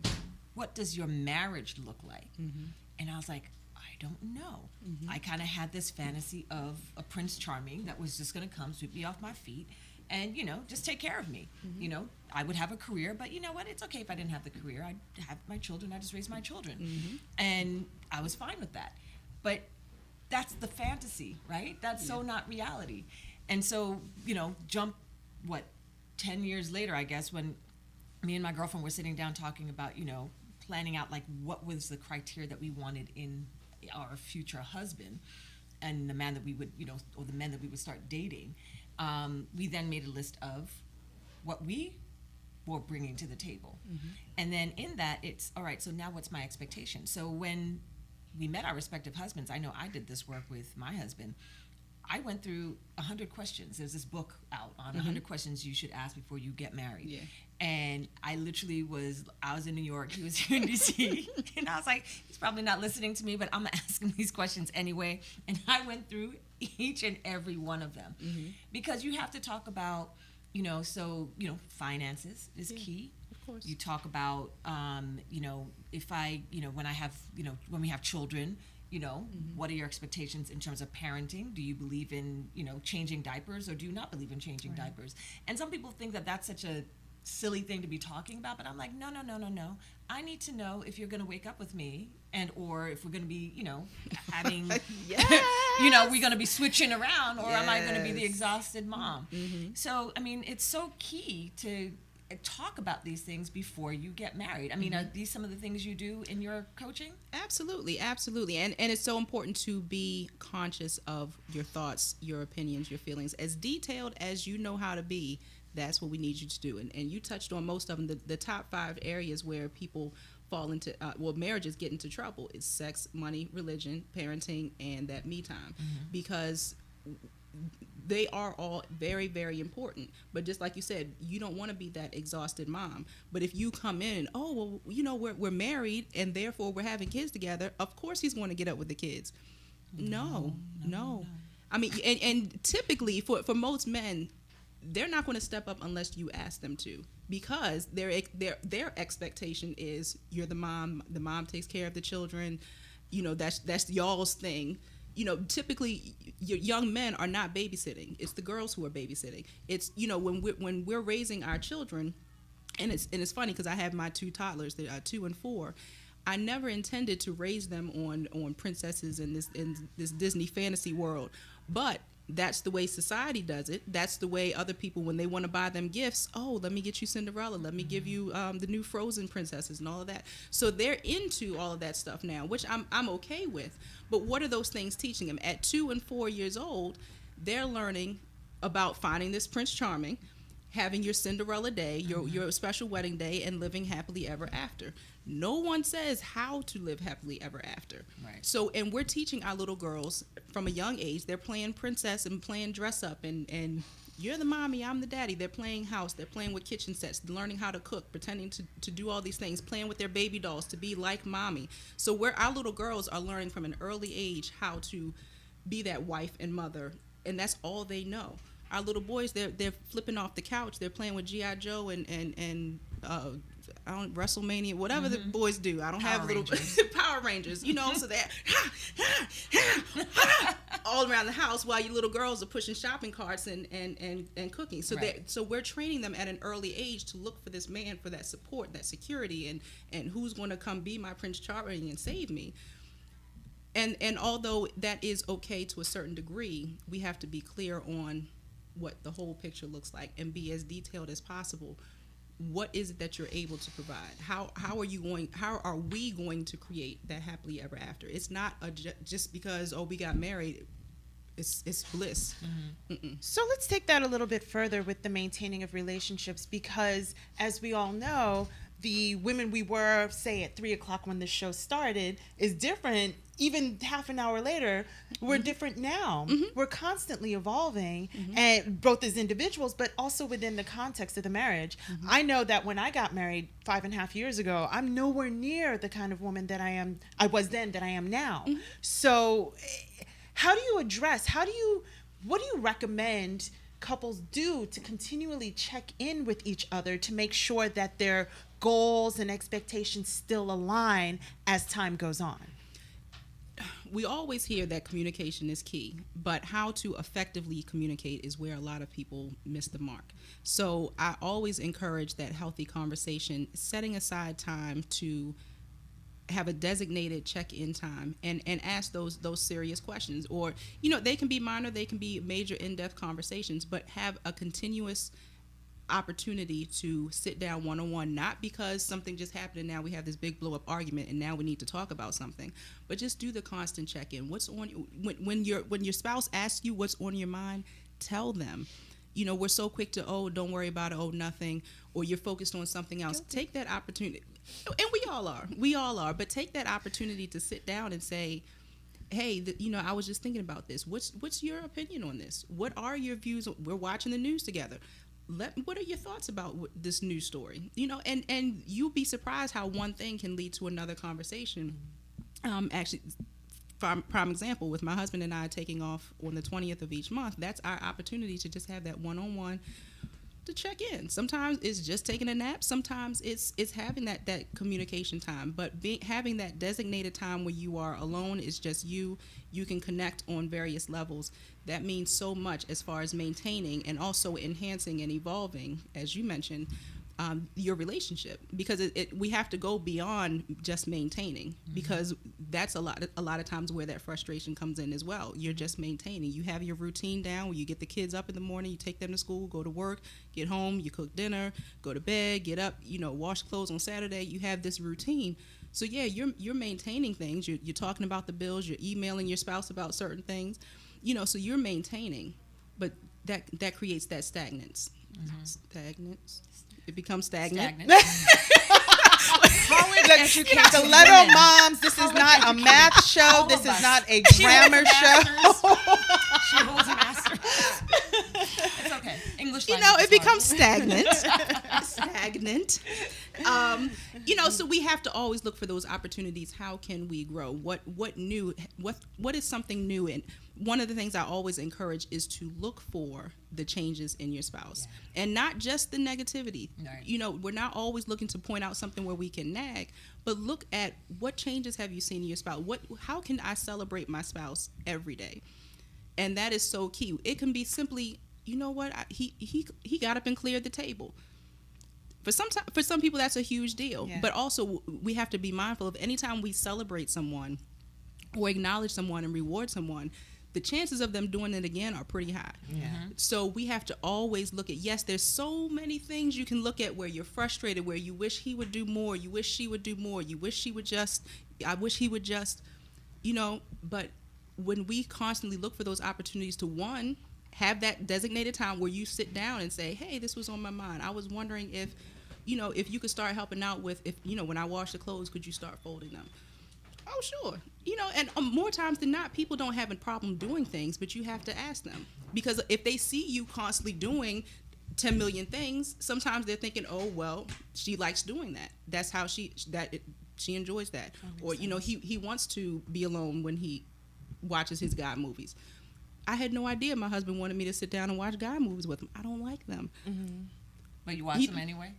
what does your marriage look like? And I was like, I don't know. I kind of had this fantasy of a Prince Charming that was just going to come, sweep me off my feet, and, just take care of me. I would have a career, but you know what? It's okay if I didn't have the career. I'd have my children. I just raise my children. And I was fine with that. But that's the fantasy, right? That's so not reality. And so, jump, 10 years later, I guess, when me and my girlfriend were sitting down talking about, planning out, like, what was the criteria that we wanted in our future husband and the man that we would, or the men that we would start dating. We then made a list of what we were bringing to the table. And then in that, it's, all right, so now what's my expectation? So when we met our respective husbands, I know I did this work with my husband. I went through 100 questions. There's this book out on 100 questions you should ask before you get married. Yeah. And I literally I was in New York, he was here in DC, and I was like, he's probably not listening to me, but I'm gonna ask him these questions anyway. And I went through each and every one of them. Because you have to talk about, finances is key. Of course. You talk about, if I, when I have, when we have children, what are your expectations in terms of parenting? Do you believe in, changing diapers, or do you not believe in changing diapers? And some people think that that's such a silly thing to be talking about, but I'm like, no. I need to know if you're going to wake up with me, or if we're going to be, having, we're going to be switching around, or am I going to be the exhausted mom? So, I mean, it's so key to talk about these things before you get married. I mean, are these some of the things you do in your coaching? Absolutely. And it's so important to be conscious of your thoughts, your opinions, your feelings. As detailed as you know how to be, that's what we need you to do. And you touched on most of them. The top 5 areas where people fall into, marriages get into trouble is sex, money, religion, parenting, and that me time. Because they are all very, very important. But just like you said, you don't want to be that exhausted mom. But if you come in and, we're married and therefore we're having kids together, of course he's going to get up with the kids. No. I mean, and typically for most men, they're not going to step up unless you ask them to, because their expectation is you're the mom takes care of the children, that's y'all's thing. Typically your young men are not babysitting. It's the girls who are babysitting. It's, when we're raising our children, and it's funny because I have my 2 toddlers, they are 2 and 4. I never intended to raise them on princesses in this Disney fantasy world, but that's the way society does it. That's the way other people, when they want to buy them gifts, let me get you Cinderella, let me give you the new Frozen princesses and all of that. So they're into all of that stuff now, which I'm okay with. But what are those things teaching them? At 2 and 4 years old, they're learning about finding this Prince Charming, having your Cinderella day, your special wedding day, and living happily ever after. No one says how to live happily ever after. Right. So, and we're teaching our little girls from a young age. They're playing princess and playing dress up, and you're the mommy, I'm the daddy. They're playing house. They're playing with kitchen sets, learning how to cook, pretending to do all these things, playing with their baby dolls to be like mommy. So our little girls are learning from an early age how to be that wife and mother, and that's all they know. Our little boys, they're flipping off the couch. They're playing with G.I. Joe and WrestleMania, whatever the boys do. I don't have little Power Rangers, so they're all around the house while you little girls are pushing shopping carts and cooking. So so we're training them at an early age to look for this man, for that support, that security, and who's going to come be my Prince Charming and save me. And although that is okay to a certain degree, we have to be clear on what the whole picture looks like and be as detailed as possible. What is it that you're able to provide? How are we going to create that happily ever after? It's not just because we got married. It's bliss. So let's take that a little bit further with the maintaining of relationships, because as we all know, the women we were, say, at 3:00 when the show started is different. Even half an hour later, we're different now. We're constantly evolving, and both as individuals, but also within the context of the marriage. I know that when I got married 5.5 years ago, I'm nowhere near the kind of woman that I was then that I am now. So how do you address, what do you recommend couples do to continually check in with each other to make sure that their goals and expectations still align as time goes on? We always hear that communication is key, but how to effectively communicate is where a lot of people miss the mark. So I always encourage that healthy conversation, setting aside time to have a designated check-in time and ask those serious questions. Or, they can be minor, they can be major in-depth conversations, but have a continuous opportunity to sit down one-on-one, not because something just happened and now we have this big blow-up argument and now we need to talk about something, but just do the constant check-in. What's on when your spouse asks you what's on your mind, tell them. We're so quick to, don't worry about it, nothing, or you're focused on something else. Take that opportunity, and we all are, but take that opportunity to sit down and say, hey, I was just thinking about this. What's your opinion on this? What are your views? We're watching the news together. What are your thoughts about this news story? And you'll be surprised how one thing can lead to another conversation. Actually, prime example, with my husband and I taking off on the 20th of each month, that's our opportunity to just have that one-on-one to check in. Sometimes it's just taking a nap. Sometimes it's having that communication time. But having that designated time where you are alone, is just you can connect on various levels. That means so much as far as maintaining and also enhancing and evolving, as you mentioned, your relationship, because we have to go beyond just maintaining, because that's a lot of times where that frustration comes in as well. You're just maintaining. You have your routine down where you get the kids up in the morning, you take them to school, go to work, get home, you cook dinner, go to bed, get up, wash clothes on Saturday. You have this routine. So yeah, you're maintaining things. You're talking about the bills. You're emailing your spouse about certain things. So you're maintaining, but that creates that stagnance. Stagnance. It becomes stagnant. Stiletto Moms, this is not a math show. This is not a grammar show. She holds a master's. It's okay. English language. It becomes stagnant. Stagnant. So we have to always look for those opportunities. How can we grow? What is something new? And one of the things I always encourage is to look for the changes in your spouse, and not just the negativity. Right. We're not always looking to point out something where we can nag, but look at what changes have you seen in your spouse. How can I celebrate my spouse every day? And that is so key. It can be simply, he got up and cleared the table. For some people, that's a huge deal. Yeah. But also, we have to be mindful of anytime we celebrate someone or acknowledge someone and reward someone, the chances of them doing it again are pretty high. Yeah. So we have to always look at, yes, there's so many things you can look at where you're frustrated, where you wish he would do more, you wish she would do more, you wish she would just, I wish he would just, but when we constantly look for those opportunities to, one, have that designated time where you sit down and say, hey, this was on my mind. I was wondering if you could start helping out with, when I wash the clothes, could you start folding them? Oh, sure. And more times than not, people don't have a problem doing things, but you have to ask them. Because if they see you constantly doing 10 million things, sometimes they're thinking, oh, well, she likes doing that. That's how she enjoys that. Or, he wants to be alone when he watches his guy movies. I had no idea my husband wanted me to sit down and watch guy movies with him. I don't like them. Mm-hmm. But you watch them anyway?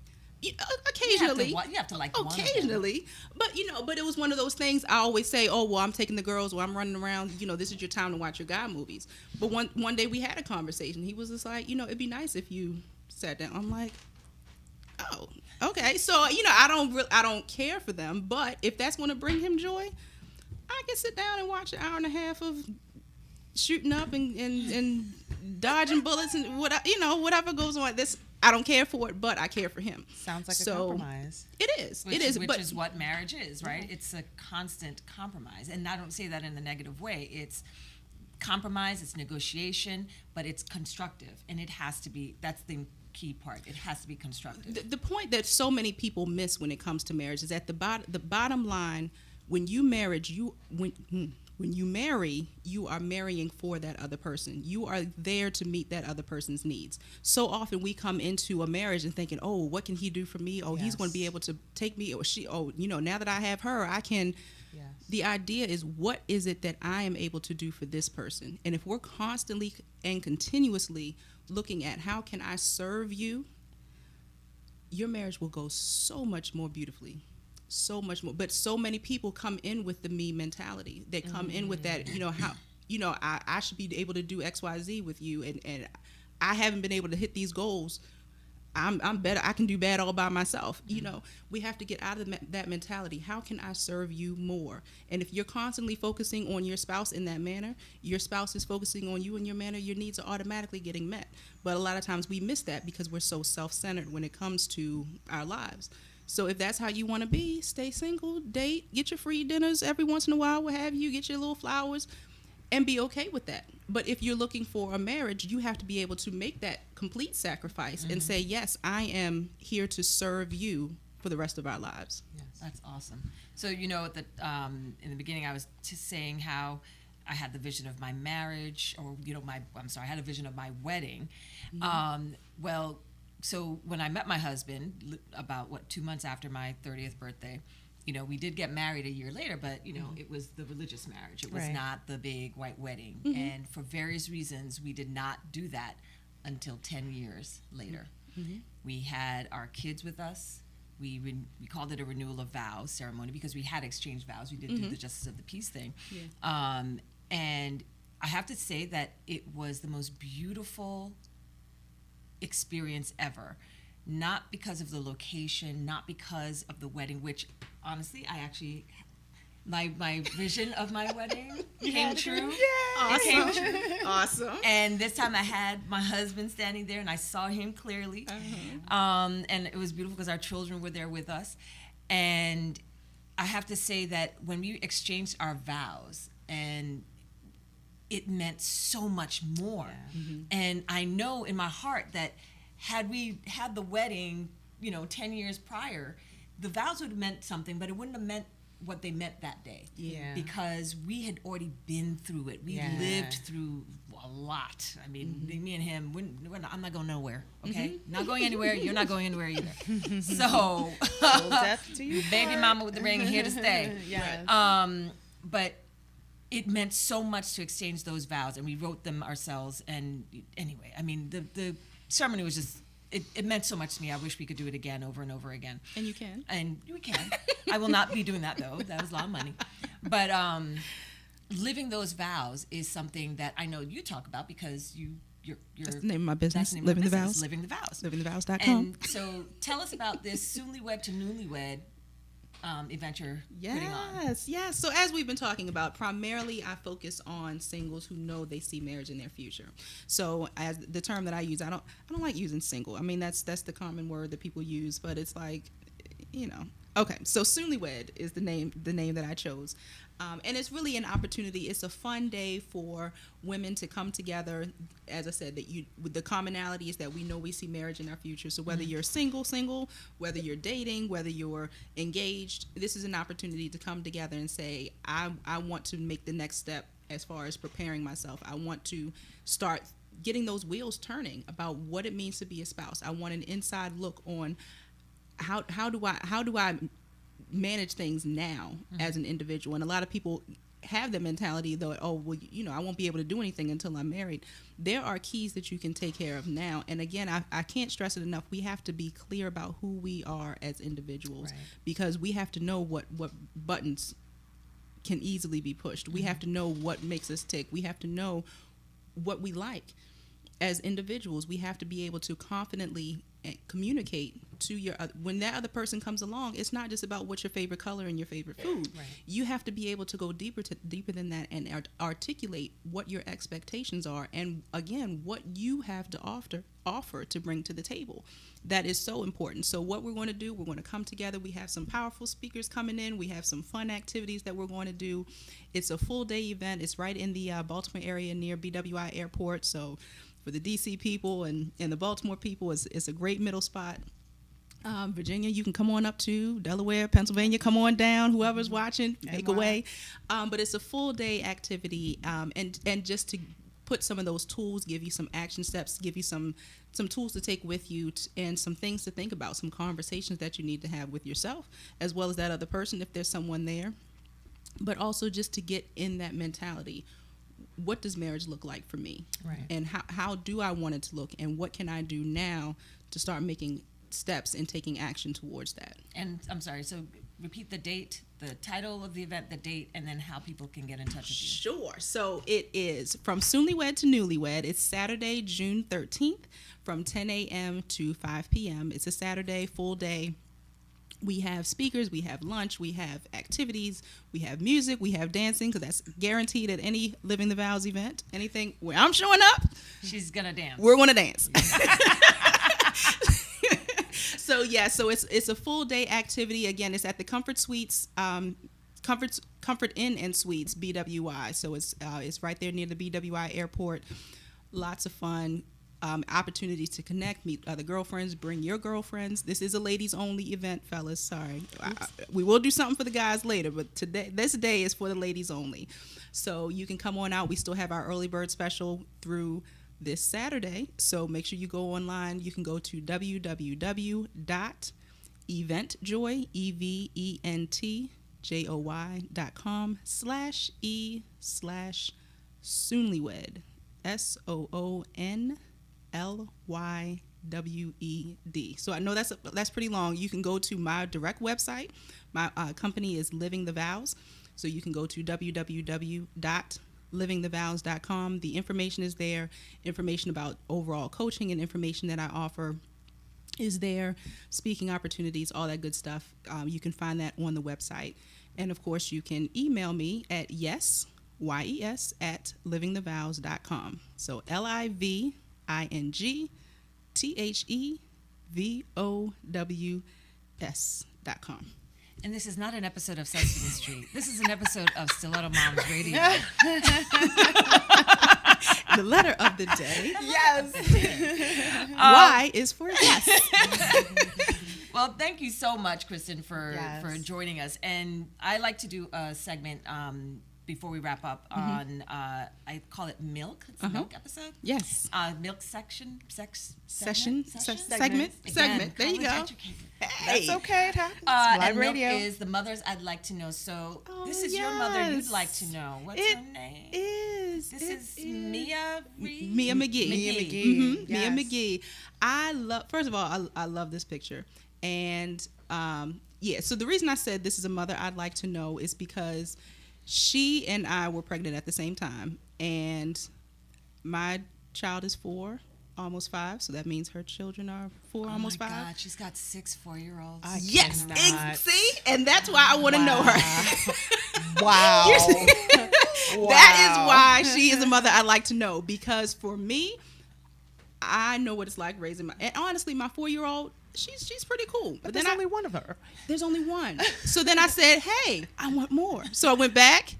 Occasionally. You have to like occasionally. But it was one of those things. I always say, oh, well, I'm taking the girls, or I'm running around, this is your time to watch your guy movies. But one day we had a conversation. He was just like, it'd be nice if you sat down. I'm like, oh, okay. So, I don't care for them, but if that's going to bring him joy, I can sit down and watch an hour and a half of shooting up and dodging bullets and whatever goes on. I don't care for it, but I care for him. Sounds like a compromise. It is. Which is what marriage is, right? It's a constant compromise. And I don't say that in the negative way. It's compromise, it's negotiation, but it's constructive. And it has to be, that's the key part. It has to be constructive. The point that so many people miss when it comes to marriage is that the bottom line, when you marry, you are marrying for that other person. You are there to meet that other person's needs. So often we come into a marriage and thinking, oh, what can he do for me? Oh, he's going to be able to take me, or she, oh, now that I have her, I can. Yes. The idea is, what is it that I am able to do for this person? And if we're constantly and continuously looking at how can I serve you, your marriage will go so much more beautifully. So much more. But so many people come in with the me mentality. They come in with that, I should be able to do XYZ with you, and I haven't been able to hit these goals. I'm better. I can do bad all by myself. We have to get out of that mentality. How can I serve you more? And if you're constantly focusing on your spouse in that manner, your spouse is focusing on you in your manner, your needs are automatically getting met. But a lot of times we miss that because we're so self-centered when it comes to our lives. So if that's how you want to be, stay single, date, get your free dinners every once in a while, what have you, get your little flowers, and be okay with that. But if you're looking for a marriage, you have to be able to make that complete sacrifice and say, yes, I am here to serve you for the rest of our lives. Yes. That's awesome. So, in the beginning, I was just saying how I had the vision of my marriage, or, I had a vision of my wedding. So when I met my husband, about 2 months after my 30th birthday, we did get married a year later, but it was the religious marriage. It was not the big white wedding. And for various reasons, we did not do that until 10 years later. We had our kids with us. We called it a renewal of vows ceremony because we had exchanged vows. We didn't do the justice of the peace thing. Yeah. And I have to say that it was the most beautiful experience ever. Not because of the location, not because of the wedding, which honestly, my vision of my wedding came true. Awesome. It came true. Awesome. And this time I had my husband standing there and I saw him clearly. And it was beautiful because our children were there with us. And I have to say that when we exchanged our vows, and it meant so much more. And I know in my heart that had we had the wedding, 10 years prior, the vows would have meant something, but it wouldn't have meant what they meant that day. Yeah. Because we had already been through it. We lived through a lot. I mean, me and him, I'm not going nowhere, okay? Not going anywhere. You're not going anywhere either. So, death to you, baby mama with the ring, here to stay. Yes. But it meant so much to exchange those vows, and we wrote them ourselves. And anyway, I mean, the ceremony was just, it meant so much to me. I wish we could do it again, over and over again. And you can. And we can. I will not be doing that, though. That was a lot of money. But living those vows is something that I know you talk about because you're that's the name of my business, Living the Vows. Living the Vows. LivingTheVows.com. And so tell us about this soonly-wed to newlywed event you're putting on. Yes. So as we've been talking about, primarily I focus on singles who know they see marriage in their future. So as the term that I use, I don't like using single. I mean, that's the common word that people use, but it's like, Okay, so Soonlywed is the name that I chose. And it's really an opportunity. It's a fun day for women to come together. As I said, the commonality is that we know we see marriage in our future. So whether you're single, whether you're dating, whether you're engaged, this is an opportunity to come together and say, I want to make the next step as far as preparing myself. I want to start getting those wheels turning about what it means to be a spouse. I want an inside look on how do I manage things now as an individual. And a lot of people have the mentality though, I won't be able to do anything until I'm married. There are keys that you can take care of now. And again, I can't stress it enough. We have to be clear about who we are as individuals, right? Because we have to know what buttons can easily be pushed. We have to know what makes us tick. We have to know what we like as individuals. We have to be able to confidently communicate to when that other person comes along. It's not just about what's your favorite color and your favorite food. Right. You have to be able to go deeper than that and articulate what your expectations are, and again, what you have to offer to bring to the table. That is so important. So what we're going to do, we're going to come together. We have some powerful speakers coming in. We have some fun activities that we're going to do. It's a full day event. It's right in the Baltimore area near BWI Airport. So for the DC people and the Baltimore people, it's a great middle spot. Virginia, you can come on up to Delaware, Pennsylvania, come on down, whoever's watching, make a way. But it's a full day activity, and just to put some of those tools, give you some action steps, give you some tools to take with you, and some things to think about, some conversations that you need to have with yourself, as well as that other person if there's someone there. But also just to get in that mentality. What does marriage look like for me? Right. And how do I want it to look? And what can I do now to start making steps and taking action towards that? And I'm sorry, so repeat the date, the title of the event, the date, and then how people can get in touch with you. Sure. So it is From Soonlywed to Newlywed. It's Saturday, June 13th from 10 a.m. to 5 p.m. It's a Saturday, full day. We have speakers, we have lunch, we have activities, we have music, we have dancing, because that's guaranteed at any Living the Vows event. Anything where I'm showing up, She's going to dance. we're going to dance. So it's a full day activity. Again, it's at the Comfort Suites, Comfort Inn and Suites, BWI. So it's right there near the BWI airport. Lots of fun. Opportunities to connect, meet other girlfriends, bring your girlfriends. This is a ladies only event, fellas. Sorry. We will do something for the guys later, but this day is for the ladies only. So you can come on out. We still have our early bird special through this Saturday. So make sure you go online. You can go to www.eventjoy.com/e/Soonlywed. SOONLYWED. So I know that's pretty long. You can go to my direct website. My company is Living the Vows. So you can go to www.livingthevows.com. The information is there. Information about overall coaching and information that I offer is there. Speaking opportunities, all that good stuff. You can find that on the website. And of course, you can email me at YES@livingthevows.com. So LIVINGTHEVOWS.com. And this is not an episode of Sesame Street. This is an episode of Stiletto Moms Radio. The letter of the day. Yes. Y is for yes. Well, thank you so much, Kristin, for joining us. And I like to do a segment before we wrap up on, I call it milk. It's a milk episode. Yes. Milk segment. Segment. There you go. That's okay. It happens. Live and radio. milk is the mothers I'd like to know. So this is your mother you'd like to know. What's her name? This is Mia Reed? Mia McGee. Mia McGee. Mm-hmm. Yes. Mia McGee. First of all, I love this picture. And so the reason I said this is a mother I'd like to know is because she and I were pregnant at the same time. And my child is 4, almost 5. So that means her children are 4, almost 5. Oh my God, she's got 6 4-year-olds. Yes. cannot. See? And that's why I want to know her. Wow. That is why she is a mother I like to know, because for me, I know what it's like raising and honestly, my 4-year-old, she's pretty cool. But there's only one of her. There's only one. So then I said, hey, I want more. So I went back,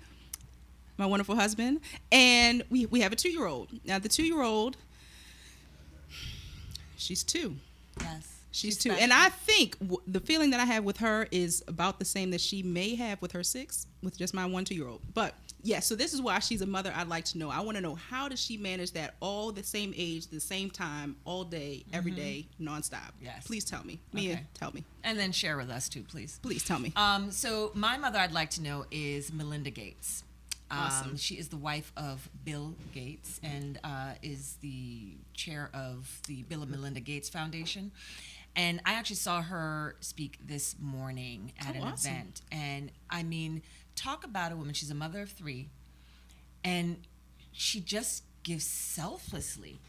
my wonderful husband, and we have a 2-year-old. Now the 2-year-old, she's 2. Yes. She's 2. And I think the feeling that I have with her is about the same that she may have with her 6, with just my 1 2-year-old. But yeah, so this is why she's a mother I'd like to know. I want to know, how does she manage that all the same age, the same time, all day, every day, nonstop? Yes. Please tell me. Mia, tell me. And then share with us too, please. Please tell me. So my mother I'd like to know is Melinda Gates. Awesome. She is the wife of Bill Gates and is the chair of the Bill and Melinda Gates Foundation. And I actually saw her speak this morning at an event. And I mean, talk about a woman. She's a mother of 3. And she just gives selflessly.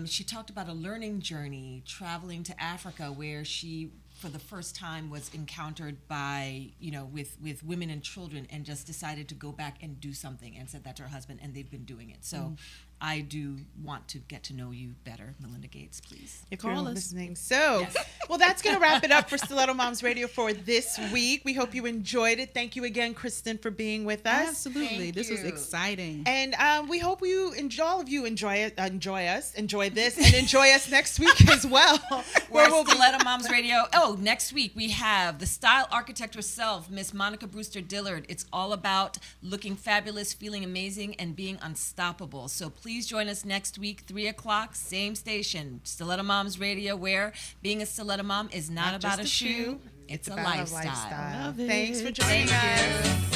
She talked about a learning journey, traveling to Africa, where she for the first time was encountered by, with women and children, and just decided to go back and do something, and said that to her husband, and they've been doing it. So I do want to get to know you better, Melinda Gates, please. If Call you're us. listening. So, well, that's going to wrap it up for Stiletto Moms Radio for this week. We hope you enjoyed it. Thank you again, Kristin, for being with us. Absolutely. Thank This was you. exciting. And we hope all of you enjoy us, enjoy this, and enjoy us next week as well. We're Stiletto Moms Radio. Oh, next week we have the style architect herself, Miss Monica Brewster Dillard. It's all about looking fabulous, feeling amazing, and being unstoppable. So please join us next week, 3 o'clock, same station, Stiletto Moms Radio, where being a stiletto mom is not about just a shoe, it's a about lifestyle. Love it. Thanks for joining Thank us. you.